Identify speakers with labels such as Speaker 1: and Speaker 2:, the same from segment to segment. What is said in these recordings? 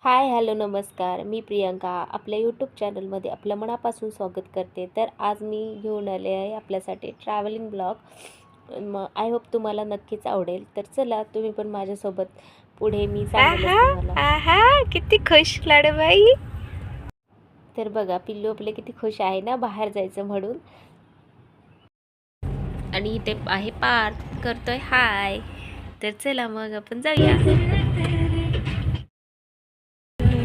Speaker 1: हाय, hello, नमस्कार. मी प्रियंका आपल्या YouTube चॅनलमध्ये आपलं मनापासून स्वागत करते. तर आज मी घेऊन आले आहे आपल्यासाठी ट्रॅव्हलिंग ब्लॉग. आय होप तुम्हाला नक्कीच आवडेल. तर चला तुम्ही पण माझ्यासोबत पुढे मी सांगेलच
Speaker 2: आहा
Speaker 1: तुम्हाला.
Speaker 2: आहा किती खुश लाडूबाई.
Speaker 1: तर बघा पिल्लू आपले किती खुश आहे ना बाहेर जायचं म्हणून. आणि इथे आहे पार्थ करतोय हाय. तर चला मग आपण जाऊया.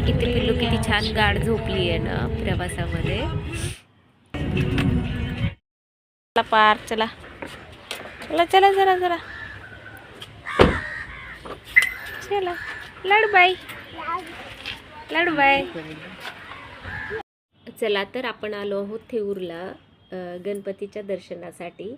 Speaker 1: इथे पिल्लू किती छान गाढ झोपली आहे ना प्रवासामध्ये. चला पार्थ चला चला चला जरा जरा चला लाडूबाई लाडूबाई. चला तर आपण आलो आहोत थेऊरला गणपतीच्या दर्शनासाठी.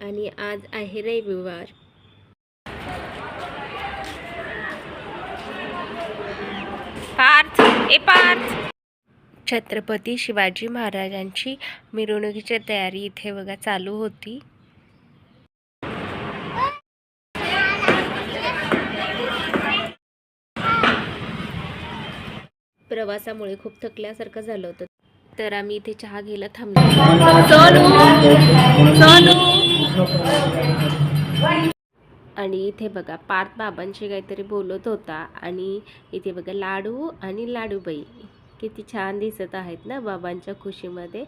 Speaker 1: आणि आज आहे रविवार.
Speaker 2: पार्थ ए पार्थ.
Speaker 1: छत्रपती शिवाजी महाराजांची मिरवणुकीची तयारी इथे बघा चालू होती. प्रवासामुळे खूप थकल्यासारखं झालं होतं, तर आम्ही इथे चहा घ्यायला थांबलो. आणि इथे बघा पार्थ बाबांशी काहीतरी बोलत होता. आणि इथे बघा लाडू आणि लाडूबाई किती छान दिसत आहेत ना बाबांच्या खुशीमध्ये.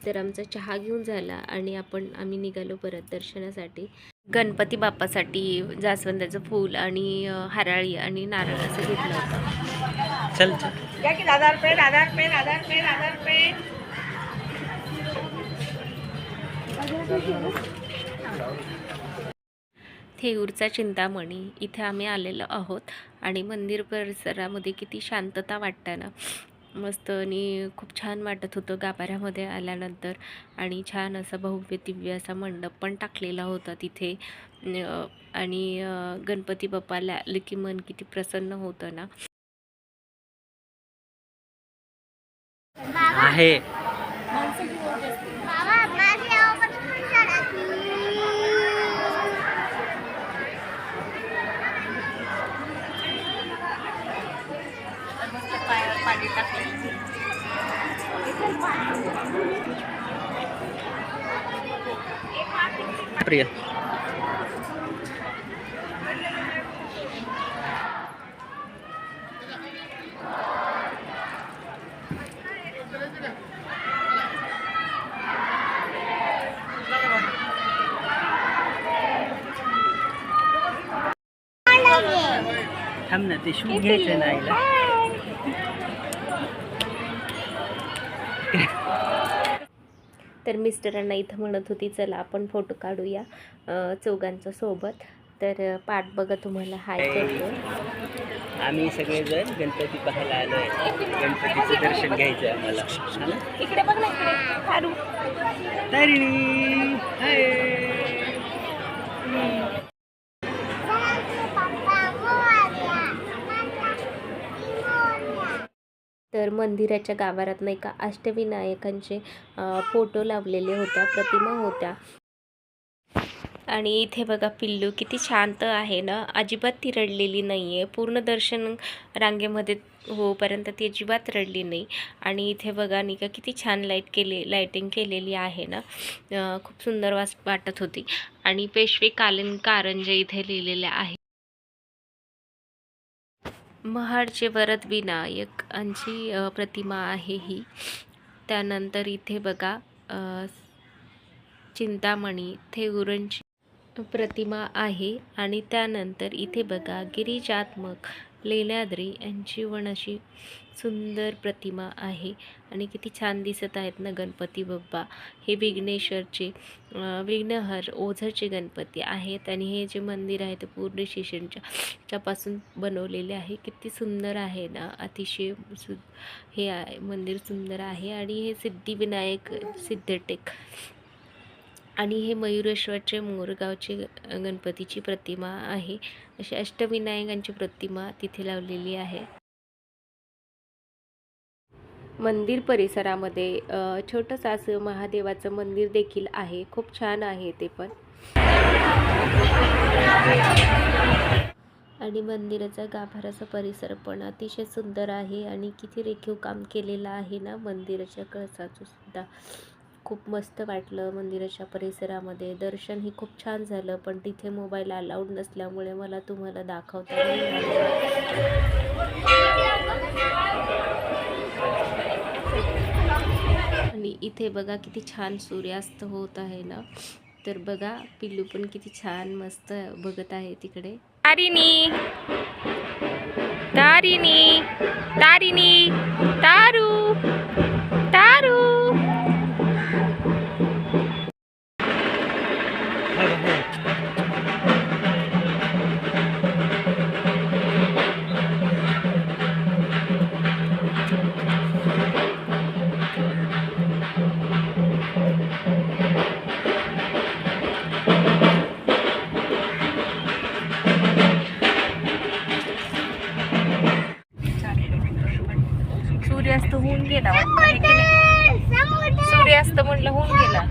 Speaker 1: तर आमचा चहा घेऊन झाला आणि आम्ही निघालो परत दर्शनासाठी. गणपती बाप्पासाठी जास्वंदाचं फूल आणि हराळी आणि नारळ असं घेतलं होतं.
Speaker 2: चल चल या की दादा रुपये दादा रुपये दादा रुपये दादा रुपये.
Speaker 1: थेऊरचा चिंतामणी इथे आम्ही आलेलो आहोत. आणि मंदिर परिसरामध्ये किती शांतता वाटते ना, मस्त आणि खूप छान वाटत होतं गाभाऱ्यामध्ये आल्यानंतर. आणि छान असा भव्य दिव्य असा मंडप पण टाकलेला होता तिथे. आणि गणपती बाप्पाला आले की मन किती प्रसन्न होतं ना.
Speaker 2: आहे
Speaker 1: पाणी टाकले.
Speaker 2: प्रिय थांब ना, ते शूट घ्यायचं ना आईला.
Speaker 1: तर मिस्टरांना इथं म्हणत होती चला आपण फोटो काढूया चौघांच्या सोबत. तर पाठ बघा तुम्हाला हाय करतो.
Speaker 2: आम्ही सगळेजण गणपती पाहायला आलो आहे. गणपतीचं दर्शन घ्यायचं आम्हाला.
Speaker 1: इकडे बघ ना, इकडे काढू.
Speaker 2: तारिणी हाय.
Speaker 1: तर मंदिराच्या गाभाऱ्यात नाही का अष्टविनायकांचे फोटो लावलेले होत्या, प्रतिमा होत्या. आणि इथे बघा पिल्लू किती शांत आहे ना, अजिबात ती रडलेली नाही आहे. पूर्ण दर्शन रांगेमध्ये होईपर्यंत ती अजिबात रडली नाही. आणि इथे बघा नाही का किती छान लाईटिंग केलेली आहे ना, खूप सुंदर वाटत होती. आणि पेशवे कारंजे इथे लिहिलेले आहे. महाडचे वरद विनायकांची प्रतिमा आहे ही. त्यानंतर इथे बघा चिंतामणी थेऊरांची प्रतिमा आहे. आणि त्यानंतर इथे बघा गिरिजात्मक लेण्याद्री यांची अशी सुंदर प्रतिमा आहे. आणि किती छान दिसत आहेत ना गणपती बाप्पा. हे विघ्नेश्वरचे विघ्नहर ओझरचे गणपती आहेत. आणि हे जे मंदिर आहे ते पूर्ण शेषांच्या पासून बनवलेले आहे. किती सुंदर आहे ना, अतिशय हे मंदिर सुंदर आहे. आणि हे सिद्धिविनायक सिद्धटेक आणि हे मयुरेश्वरचे मोरगावचे गणपतीची प्रतिमा आहे. अशी अष्टविनायकांची प्रतिमा तिथे लावलेली आहे. मंदिर परिसरामध्ये छोटंसं असं महादेवाचं मंदिर देखील आहे. खूप छान आहे ते पण. आणि मंदिराचा गाभाराचा परिसर पण अतिशय सुंदर आहे आणि किती रेखीव काम केलेलं आहे ना मंदिराच्या कळसाचं सुद्धा. खूप मस्त वाटलं मंदिराच्या परिसरामध्ये. दर्शनही खूप छान झालं, पण तिथे मोबाईल अलाउड नसल्यामुळे मला तुम्हाला दाखवता नाही आलं. आणि इथे बघा किती छान सूर्यास्त होत आहे ना. तर बघा पिल्लू पण किती छान मस्त बघत आहे तिकडे. तारिणी तारिणी तारिणी तारू तारू. सूर्यास्त होऊन गेला वाटतं, हे की नाही? सूर्यास्त म्हटलं होऊन गेला.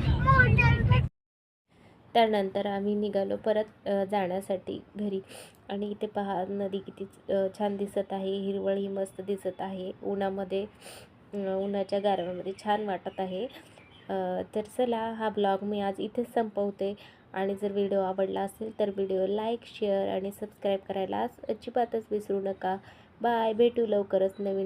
Speaker 1: त्यानंतर आम्ही निघालो परत जाण्यासाठी घरी. आणि इथे पहा नदी किती छान दिसत आहे. हिरवळही मस्त दिसत आहे. उन्हामध्ये उन्हाच्या गारव्यामध्ये छान वाटत आहे. तर चला हा ब्लॉग मी आज इथेच संपवते. आणि जर व्हिडिओ आवडला असेल तर व्हिडिओ लाईक शेअर आणि सबस्क्राईब करायला अजिबातच विसरू नका. बाय. भेटू लवकरच नवीन